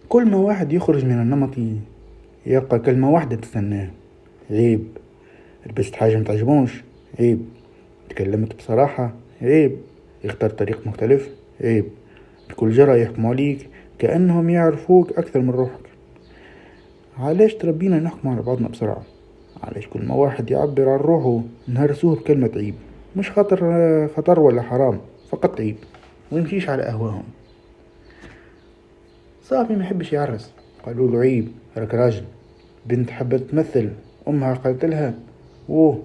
كل ما واحد يخرج من النمط يلقى كلمة واحدة تستناه: عيب. لبست حاجة متعجبونش: عيب. تكلمت بصراحة: عيب. اختار طريق مختلف: عيب. الكل جرى يحكموا عليك كأنهم يعرفوك أكثر من روحك. علاش تربينا نحكم على بعضنا بسرعة؟ علاش كل ما واحد يعبر عن روحه نهرسوه بكلمة عيب؟ مش خطر ولا حرام، فقط عيب، ويمشيش على أهواهم. صاحبي ما يحبش يعرس، قالوا له: عيب، راك راجل. بنت حبت تمثل، أمها قالت لها: ووه،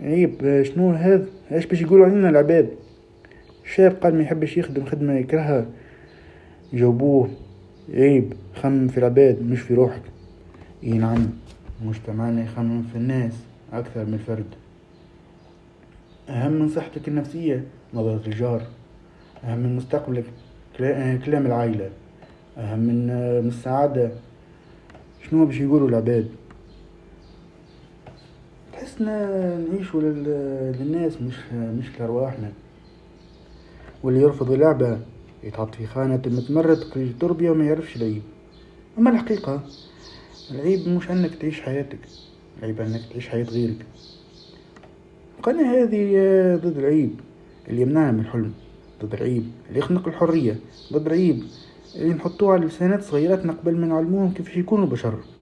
عيب، شنو هذا؟ ايش باش يقولوا علينا العباد؟ شاب قال ما يحبش يخدم خدمة يكرهها، جاوبوه: عيب، خمم في العباد مش في روحك. اي نعم، مجتمعنا يخمم في الناس أكثر من الفرد. أهم من صحتك النفسية نظرة الجار، أهم من مستقبلك كلام العائلة، أهم من السعادة شنو باش يقولوا العباد. تحسنا نعيشوا للناس مش لأرواحنا. واللي يرفض اللعبة يتحط في خانة المتمرد كي تربية وما يعرفش العيب. أما الحقيقة، العيب مش أنك تعيش حياتك، العيب أنك تعيش حياة غيرك. القناة هذه ضد العيب اللي يمنعنا من الحلم، ضد العيب اللي يخنق الحرية، ضد العيب اللي نحطوه على لسانات صغيراتنا قبل ما نعلموهم كيف يكونوا بشر.